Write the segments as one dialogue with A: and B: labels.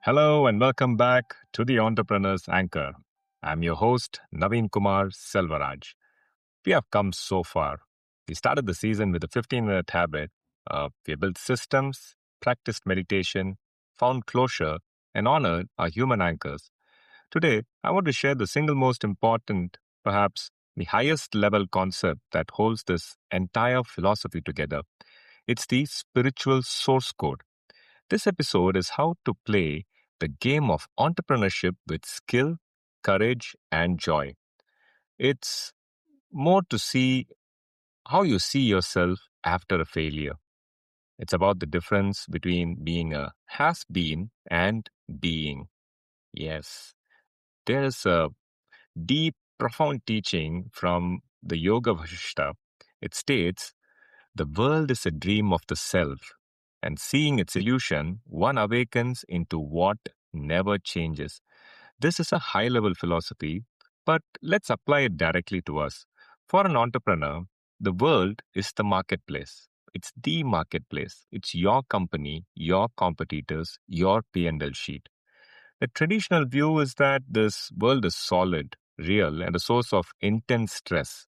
A: Hello and welcome back to the Entrepreneur's Anchor. I'm your host, Naveen Kumar Selvaraj. We have come so far. We started the season with a 15-minute habit. We built systems, practiced meditation, found closure, and honored our human anchors. Today, I want to share the single most important, perhaps the highest level concept that holds this entire philosophy together. It's the spiritual source code. This episode is how to play the game of entrepreneurship with skill, courage, and joy. It's more to see how you see yourself after a failure. It's about the difference between being a has been and being. Yes, there's a deep, profound teaching from the Yoga Vasishtha. It states the world is a dream of the self, and seeing its illusion, one awakens into what never changes. This is a high level philosophy, but let's apply it directly to us. For an entrepreneur, the world is the marketplace. It's the marketplace. It's your company, your competitors, your P&L sheet. The traditional view is that this world is solid, real, and a source of intense stress,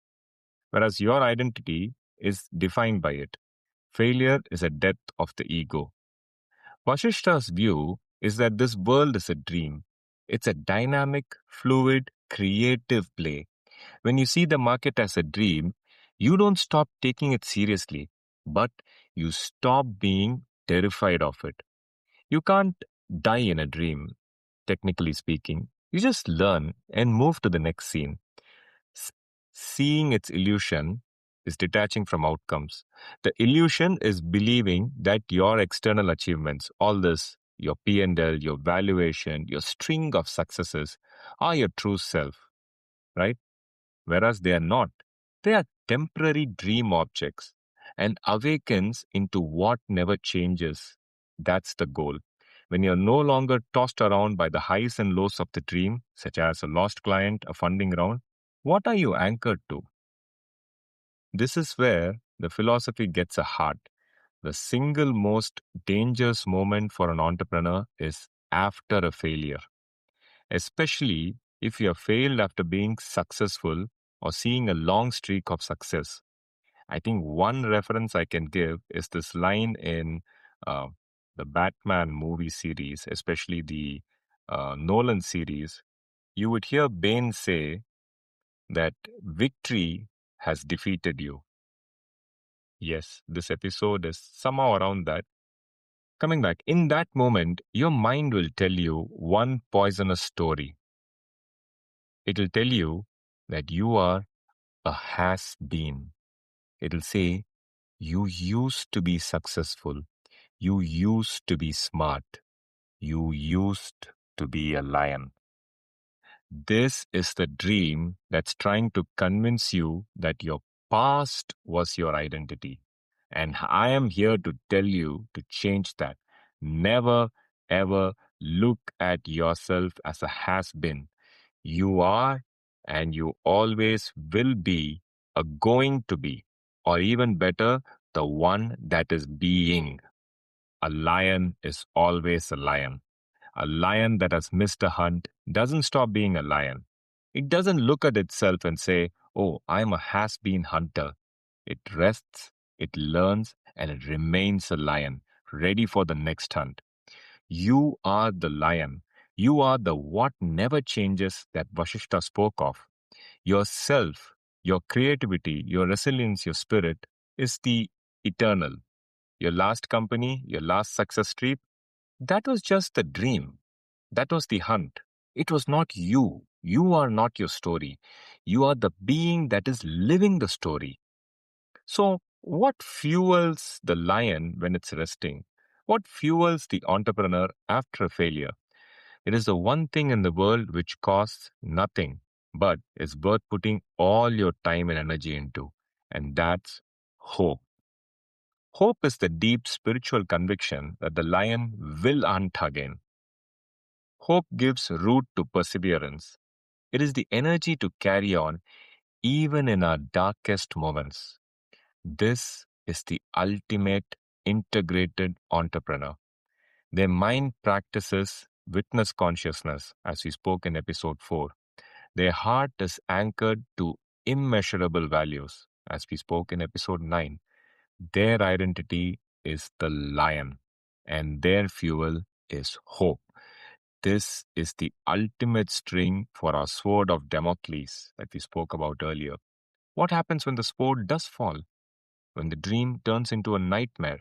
A: whereas your identity is defined by it. Failure is a death of the ego. Vasishta's view is that this world is a dream. It's a dynamic, fluid, creative play. When you see the market as a dream, you don't stop taking it seriously, but you stop being terrified of it. You can't die in a dream, technically speaking. You just learn and move to the next scene. S- Seeing its illusion is detaching from outcomes. The illusion is believing that your external achievements, all this, your P&L, your valuation, your string of successes, are your true self, right? Whereas they are not. They are temporary dream objects and awakens into what never changes. That's the goal. When you're no longer tossed around by the highs and lows of the dream, such as a lost client, a funding round, what are you anchored to? This is where the philosophy gets a heart. The single most dangerous moment for an entrepreneur is after a failure, especially if you have failed after being successful or seeing a long streak of success. I think one reference I can give is this line in uh, the Batman movie series, especially the Nolan series. You would hear Bane say that victory has defeated you. Yes, this episode is somehow around that. Coming back, in that moment, your mind will tell you one poisonous story. It will tell you that you are a has been. It will say, you used to be successful. You used to be smart. You used to be a lion. This is the dream that's trying to convince you that your past was your identity. And I am here to tell you to change that. Never, ever look at yourself as a has been. You are and you always will be a going to be, or even better, the one that is being. A lion is always a lion. A lion that has missed a hunt doesn't stop being a lion. It doesn't look at itself and say, oh, I'm a has been hunter. It rests, it learns, and it remains a lion, ready for the next hunt. You are the lion. You are the what never changes that Vashishta spoke of. Yourself, your creativity, your resilience, your spirit is the eternal. Your last company, your last success trip, that was just the dream. That was the hunt. It was not you. You are not your story. You are the being that is living the story. So, what fuels the lion when it's resting? What fuels the entrepreneur after a failure? It is the one thing in the world which costs nothing, but is worth putting all your time and energy into. And that's hope. Hope is the deep spiritual conviction that the lion will hunt again. Hope gives root to perseverance. It is the energy to carry on even in our darkest moments. This is the ultimate integrated entrepreneur. Their mind practices witness consciousness, as we spoke in episode 4. Their heart is anchored to immeasurable values, as we spoke in episode 9. Their identity is the lion, and their fuel is hope. This is the ultimate string for our sword of Damocles that we spoke about earlier. What happens when the sword does fall? When the dream turns into a nightmare?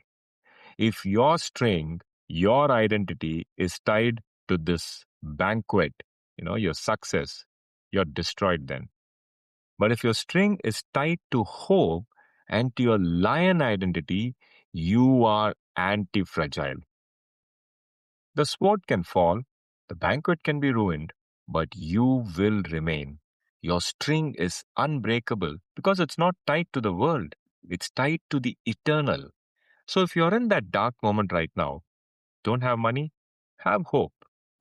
A: If your string, your identity is tied to this banquet, your success, you're destroyed then. But if your string is tied to hope and to your lion identity, you are anti-fragile. The sword can fall, the banquet can be ruined, but you will remain. Your string is unbreakable because it's not tied to the world. It's tied to the eternal. So if you're in that dark moment right now, don't have money, have hope,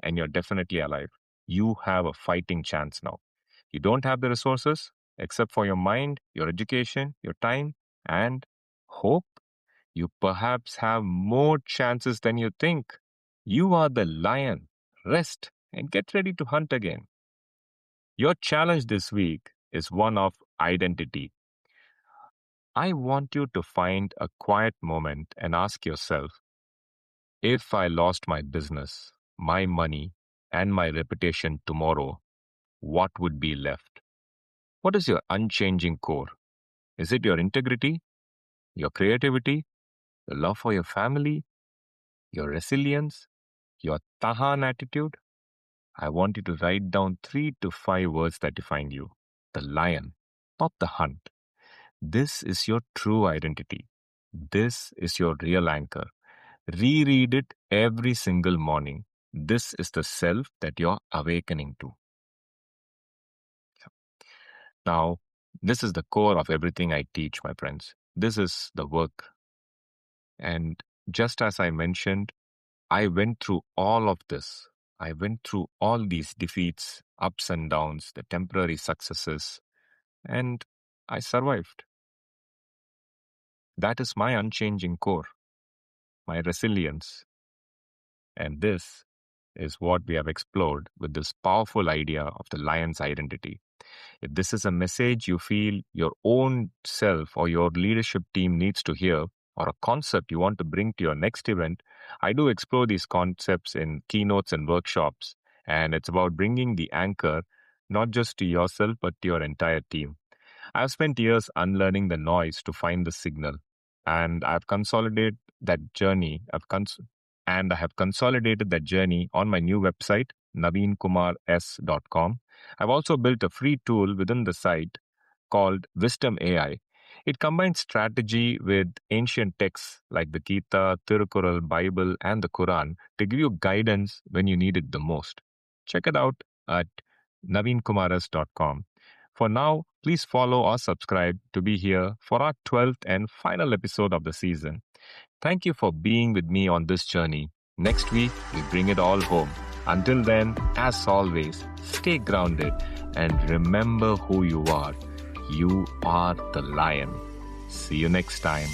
A: and you're definitely alive. You have a fighting chance now. You don't have the resources except for your mind, your education, your time, and hope. You perhaps have more chances than you think. You are the lion. Rest and get ready to hunt again. Your challenge this week is one of identity. I want you to find a quiet moment and ask yourself, if I lost my business, my money, and my reputation tomorrow, what would be left? What is your unchanging core? Is it your integrity, your creativity, the love for your family, your resilience, your tahan attitude? I want you to write down 3 to 5 words that define you. The lion, not the hunt. This is your true identity. This is your real anchor. Reread it every single morning. This is the self that you're awakening to. Now, this is the core of everything I teach, my friends. This is the work. And just as I mentioned, I went through all of this. I went through all these defeats, ups and downs, the temporary successes, and I survived. That is my unchanging core, my resilience. And this is what we have explored with this powerful idea of the lion's identity. If this is a message you feel your own self or your leadership team needs to hear, or a concept you want to bring to your next event, I do explore these concepts in keynotes and workshops. And it's about bringing the anchor not just to yourself, but to your entire team. I've spent years unlearning the noise to find the signal, and I've consolidated that journey. I have consolidated that journey on my new website, naveenkumars.com. I've also built a free tool within the site called Wisdom AI. It combines strategy with ancient texts like the Gita, Tirukural, Bible, and the Quran to give you guidance when you need it the most. Check it out at naveenkumars.com. For now, please follow or subscribe to be here for our 12th and final episode of the season. Thank you for being with me on this journey. Next week, we bring it all home. Until then, as always, stay grounded and remember who you are. You are the lion. See you next time.